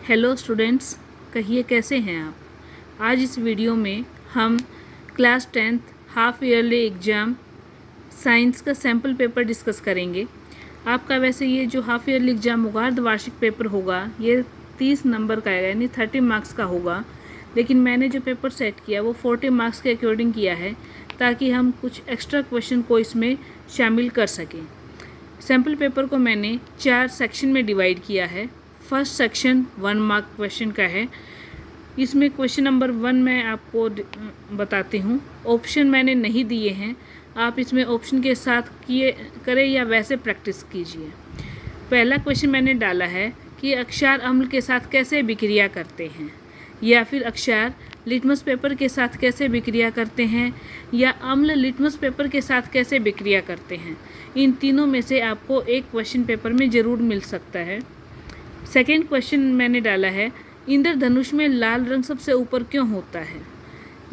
Hello students, कहिए कैसे हैं आप। आज इस वीडियो में हम class 10th half yearly exam science का सैम्पल पेपर डिस्कस करेंगे। आपका वैसे ये जो हाफ ईयरली एग्ज़ाम होगा, अर्धवार्षिक पेपर होगा, ये 30 नंबर का है, यानी 30 मार्क्स का होगा। लेकिन मैंने जो पेपर सेट किया वो 40 मार्क्स के अकॉर्डिंग किया है, ताकि हम कुछ एक्स्ट्रा क्वेश्चन को इसमें शामिल कर सकें। सैम्पल पेपर को मैंने 4 सेक्शन में डिवाइड किया है। फर्स्ट सेक्शन 1 मार्क क्वेश्चन का है। इसमें क्वेश्चन नंबर 1 मैं आपको बताती हूँ। ऑप्शन मैंने नहीं दिए हैं, आप इसमें ऑप्शन के साथ करें या वैसे प्रैक्टिस कीजिए। पहला क्वेश्चन मैंने डाला है कि अक्षार अम्ल के साथ कैसे विक्रिया करते हैं, या फिर अक्षार लिटमस पेपर के साथ कैसे विक्रिया करते हैं, या अम्ल लिटमस पेपर के साथ कैसे विक्रिया करते हैं। इन तीनों में से आपको एक क्वेश्चन पेपर में ज़रूर मिल सकता है। सेकेंड क्वेश्चन मैंने डाला है, इंद्रधनुष में लाल रंग सबसे ऊपर क्यों होता है।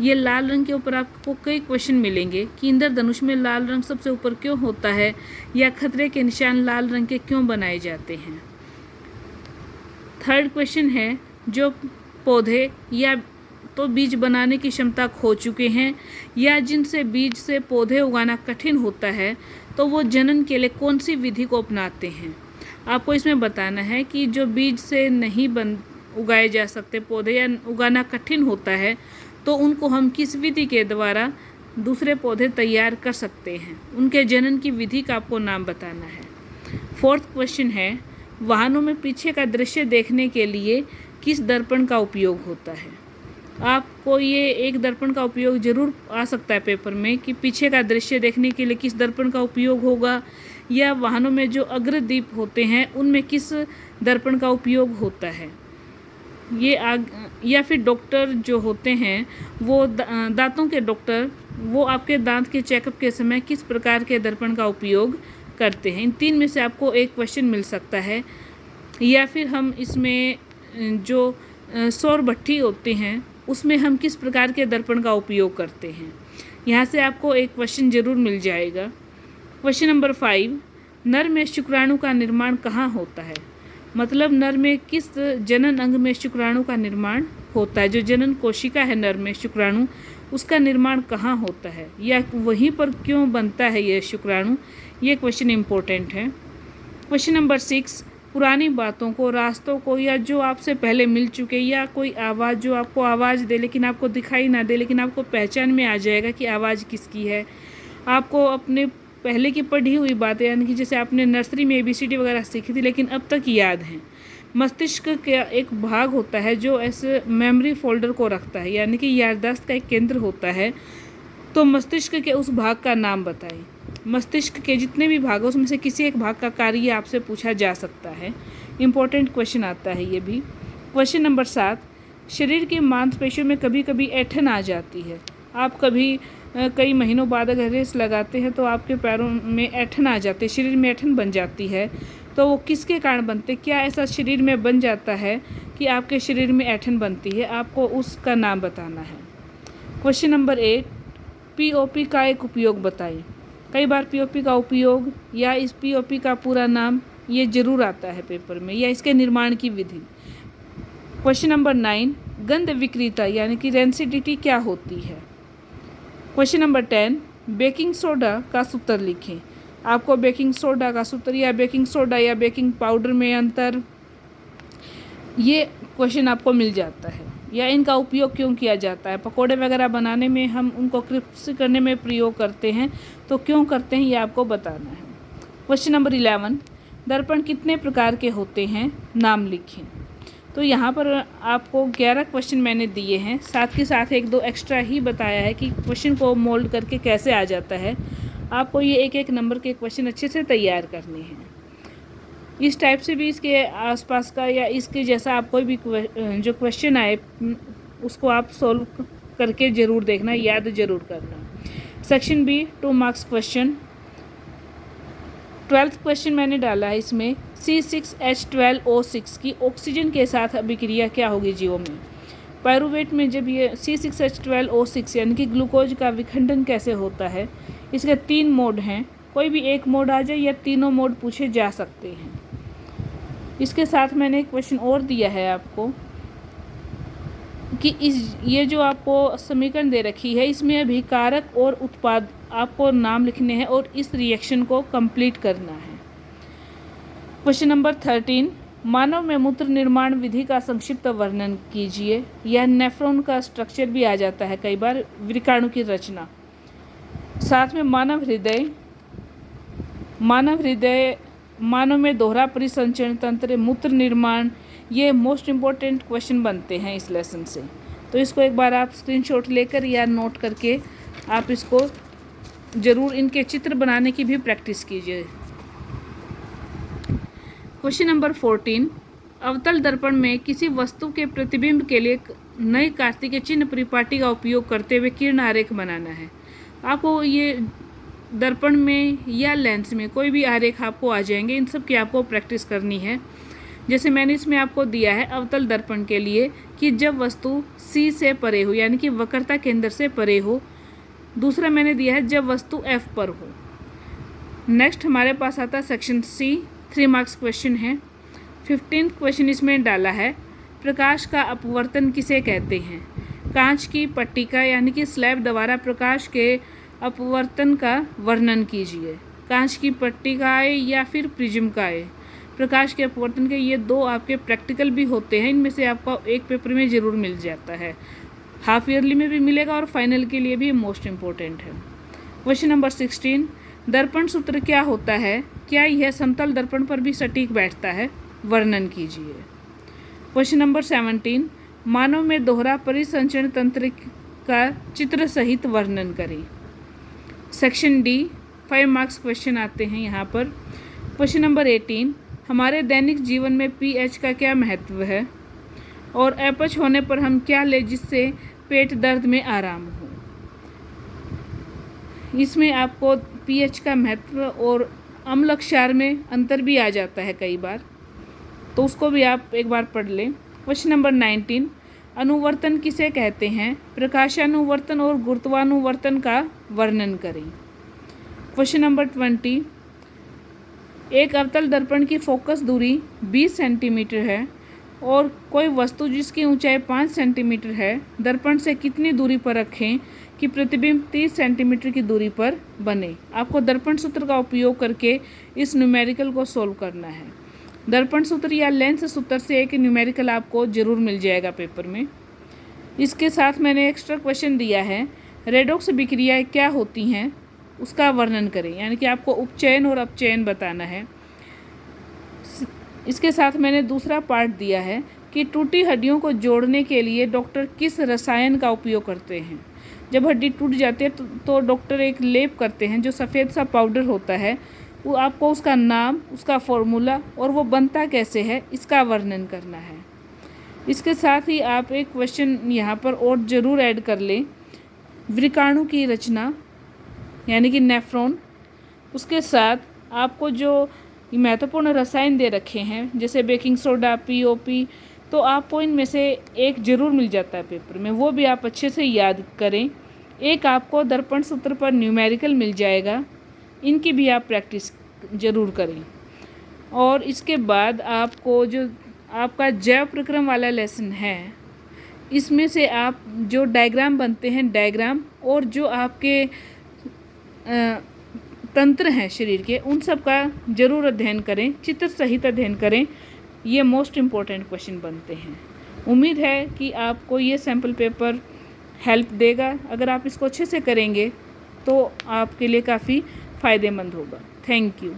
ये लाल रंग के ऊपर आपको कई क्वेश्चन मिलेंगे कि इंद्रधनुष में लाल रंग सबसे ऊपर क्यों होता है, या खतरे के निशान लाल रंग के क्यों बनाए जाते हैं। थर्ड क्वेश्चन है, जो पौधे या तो बीज बनाने की क्षमता खो चुके हैं, या जिनसे बीज से पौधे उगाना कठिन होता है, तो वो जनन के लिए कौन सी विधि को अपनाते हैं। आपको इसमें बताना है कि जो बीज से नहीं उगाए जा सकते पौधे या उगाना कठिन होता है, तो उनको हम किस विधि के द्वारा दूसरे पौधे तैयार कर सकते हैं। उनके जनन की विधि का आपको नाम बताना है। फोर्थ क्वेश्चन है, वाहनों में पीछे का दृश्य देखने के लिए किस दर्पण का उपयोग होता है। आपको ये एक दर्पण का उपयोग ज़रूर आ सकता है पेपर में कि पीछे का दृश्य देखने के लिए किस दर्पण का उपयोग होगा, या वाहनों में जो अग्रदीप होते हैं उनमें किस दर्पण का उपयोग होता है। या फिर डॉक्टर जो होते हैं वो दांतों के डॉक्टर, वो आपके दांत के चेकअप के समय किस प्रकार के दर्पण का उपयोग करते हैं। इन तीन में से आपको एक क्वेश्चन मिल सकता है। या फिर हम इसमें जो सौर भट्ठी होते हैं उसमें हम किस प्रकार के दर्पण का उपयोग करते हैं। यहाँ से आपको एक क्वेश्चन ज़रूर मिल जाएगा। क्वेश्चन नंबर 5, नर में शुक्राणु का निर्माण कहाँ होता है। मतलब नर में किस जनन अंग में शुक्राणु का निर्माण होता है। जो जनन कोशिका है नर में शुक्राणु, उसका निर्माण कहाँ होता है, या वहीं पर क्यों बनता है यह शुक्राणु। ये क्वेश्चन इम्पोर्टेंट है। क्वेश्चन नंबर 6, पुरानी बातों को, रास्तों को, या जो आपसे पहले मिल चुके, या कोई आवाज़ जो आपको आवाज़ दे लेकिन आपको दिखाई ना दे, लेकिन आपको पहचान में आ जाएगा कि आवाज़ किसकी है। आपको अपने पहले की पढ़ी हुई बातें, यानी कि जैसे आपने नर्सरी में ABCD वगैरह सीखी थी लेकिन अब तक याद हैं। मस्तिष्क का एक भाग होता है जो ऐसे मेमोरी फोल्डर को रखता है, यानी कि याददाश्त का एक केंद्र होता है। तो मस्तिष्क के उस भाग का नाम बताइए। मस्तिष्क के जितने भी भाग हैं उसमें से किसी एक भाग का कार्य आपसे पूछा जा सकता है। इम्पोर्टेंट क्वेश्चन आता है ये भी। क्वेश्चन नंबर 7, शरीर की मांसपेशियों में कभी कभी ऐंठन आ जाती है। आप कभी कई महीनों बाद अगर रेस लगाते हैं तो आपके पैरों में ऐंठन आ जाती है, शरीर में ऐंठन बन जाती है। तो वो किसके कारण बनते, क्या ऐसा शरीर में बन जाता है कि आपके शरीर में ऐंठन बनती है, आपको उसका नाम बताना है। क्वेश्चन नंबर 8, POP का एक उपयोग बताइए। कई बार POP का उपयोग या इस POP का पूरा नाम ये ज़रूर आता है पेपर में, या इसके निर्माण की विधि। क्वेश्चन नंबर 9, गंध विकृता यानी कि रेंसिडिटी क्या होती है। क्वेश्चन नंबर 10, बेकिंग सोडा का सूत्र लिखें। आपको बेकिंग सोडा का सूत्र, या बेकिंग सोडा या बेकिंग पाउडर में अंतर, ये क्वेश्चन आपको मिल जाता है। या इनका उपयोग क्यों किया जाता है। पकोड़े वगैरह बनाने में हम उनको क्रिस्प करने में प्रयोग करते हैं, तो क्यों करते हैं ये आपको बताना है। क्वेश्चन नंबर 11, दर्पण कितने प्रकार के होते हैं, नाम लिखें। तो यहाँ पर आपको 11 क्वेश्चन मैंने दिए हैं, साथ के साथ 1-2 एक्स्ट्रा ही बताया है कि क्वेश्चन को मोल्ड करके कैसे आ जाता है। आपको ये एक नंबर के क्वेश्चन अच्छे से तैयार करने हैं। इस टाइप से भी इसके आसपास का या इसके जैसा आप कोई भी जो क्वेश्चन आए उसको आप सॉल्व करके ज़रूर देखना, याद ज़रूर करना। Section B 2 marks question. 12th question मैंने डाला है इसमें, C6H12O6 की ऑक्सीजन के साथ अभिक्रिया क्या होगी जीवों में। पायरुवेट में जब ये C6H12O6 यानी कि ग्लूकोज का विखंडन कैसे होता है। इसके 3 मोड हैं, कोई भी एक मोड आ जाए या तीनों मोड पूछे जा सकते हैं। इसके साथ मैंने एक क्वेश्चन और दिया है आपको कि ये जो आपको समीकरण दे रखी है इसमें अभी कारक और उत्पाद आपको नाम लिखने हैं और इस रिएक्शन को कंप्लीट करना है। क्वेश्चन नंबर 13, मानव में मूत्र निर्माण विधि का संक्षिप्त वर्णन कीजिए। यह नेफ्रॉन का स्ट्रक्चर भी आ जाता है कई बार, विकाणु की रचना। साथ में मानव में दोहरा परिसंचरण तंत्र, मूत्र निर्माण, ये मोस्ट इम्पोर्टेंट क्वेश्चन बनते हैं इस लेसन से। तो इसको एक बार आप स्क्रीनशॉट लेकर या नोट करके आप इसको ज़रूर इनके चित्र बनाने की भी प्रैक्टिस कीजिए। क्वेश्चन नंबर 14, अवतल दर्पण में किसी वस्तु के प्रतिबिंब के लिए नए कार्तिक चिन्ह परिपाटी का उपयोग करते हुए किरण आरेख बनाना है। आपको ये दर्पण में या लेंस में कोई भी आरेख आपको आ जाएंगे, इन सब की आपको प्रैक्टिस करनी है। जैसे मैंने इसमें आपको दिया है अवतल दर्पण के लिए कि जब वस्तु C से परे हो, यानी कि वक्रता केंद्र से परे हो। दूसरा मैंने दिया है जब वस्तु F पर हो। नेक्स्ट हमारे पास आता है सेक्शन C, 3 मार्क्स क्वेश्चन है। 15 क्वेश्चन इसमें डाला है, प्रकाश का अपवर्तन किसे कहते हैं। कांच की पट्टिका यानी कि स्लैब द्वारा प्रकाश के अपवर्तन का वर्णन कीजिए। कांच की पट्टिकाएँ या फिर प्रिज्मकाएँ, प्रकाश के अपवर्तन के ये 2 आपके प्रैक्टिकल भी होते हैं। इनमें से आपको एक पेपर में ज़रूर मिल जाता है, हाफ ईयरली में भी मिलेगा और फाइनल के लिए भी मोस्ट इम्पोर्टेंट है। क्वेश्चन नंबर 16, दर्पण सूत्र क्या होता है, क्या यह समतल दर्पण पर भी सटीक बैठता है, वर्णन कीजिए। क्वेश्चन नंबर 17, मानव में दोहरा परिसंचरण तंत्र का चित्र सहित वर्णन करें। सेक्शन D, 5 मार्क्स क्वेश्चन आते हैं यहाँ पर। क्वेश्चन नंबर 18, हमारे दैनिक जीवन में pH का क्या महत्व है और अपच होने पर हम क्या लें जिससे पेट दर्द में आराम हो। इसमें आपको pH का महत्व और अम्ल क्षार में अंतर भी आ जाता है कई बार, तो उसको भी आप एक बार पढ़ लें। क्वेश्चन नंबर 19, अनुवर्तन किसे कहते हैं, प्रकाशानुवर्तन और गुरुत्वानुवर्तन का वर्णन करें। क्वेश्चन नंबर 20, एक अवतल दर्पण की फोकस दूरी 20 सेंटीमीटर है और कोई वस्तु जिसकी ऊंचाई 5 सेंटीमीटर है दर्पण से कितनी दूरी पर रखें कि प्रतिबिंब 30 सेंटीमीटर की दूरी पर बने। आपको दर्पण सूत्र का उपयोग करके इस न्यूमेरिकल को सोल्व करना है। दर्पण सूत्र या लेंस सूत्र से एक न्यूमेरिकल आपको ज़रूर मिल जाएगा पेपर में। इसके साथ मैंने एक्स्ट्रा क्वेश्चन दिया है, रेडॉक्स विक्रियाएं क्या होती हैं उसका वर्णन करें, यानी कि आपको उपचयन और अपचयन बताना है। इसके साथ मैंने दूसरा पार्ट दिया है कि टूटी हड्डियों को जोड़ने के लिए डॉक्टर किस रसायन का उपयोग करते हैं। जब हड्डी टूट जाती है तो डॉक्टर एक लेप करते हैं जो सफ़ेद सा पाउडर होता है, वो आपको उसका नाम, उसका फॉर्मूला और वो बनता कैसे है इसका वर्णन करना है। इसके साथ ही आप एक क्वेश्चन यहाँ पर और ज़रूर ऐड कर लें, विकाणु की रचना यानी कि नेफ्रॉन। उसके साथ आपको जो महत्वपूर्ण रसायन दे रखे हैं जैसे बेकिंग सोडा, POP, तो आपको इनमें से एक ज़रूर मिल जाता है पेपर में, वो भी आप अच्छे से याद करें। एक आपको दर्पण सूत्र पर न्यूमेरिकल मिल जाएगा, इनकी भी आप प्रैक्टिस ज़रूर करें। और इसके बाद आपको जो आपका जैव प्रक्रम वाला लेसन है, इसमें से आप जो डायग्राम बनते हैं, डायग्राम और जो आपके तंत्र हैं शरीर के, उन सब का ज़रूर अध्ययन करें, चित्र सहित अध्ययन करें। ये मोस्ट इम्पोर्टेंट क्वेश्चन बनते हैं। उम्मीद है कि आपको ये सैम्पल पेपर हेल्प देगा। अगर आप इसको अच्छे से करेंगे तो आपके लिए काफ़ी फ़ायदेमंद होगा। Thank you.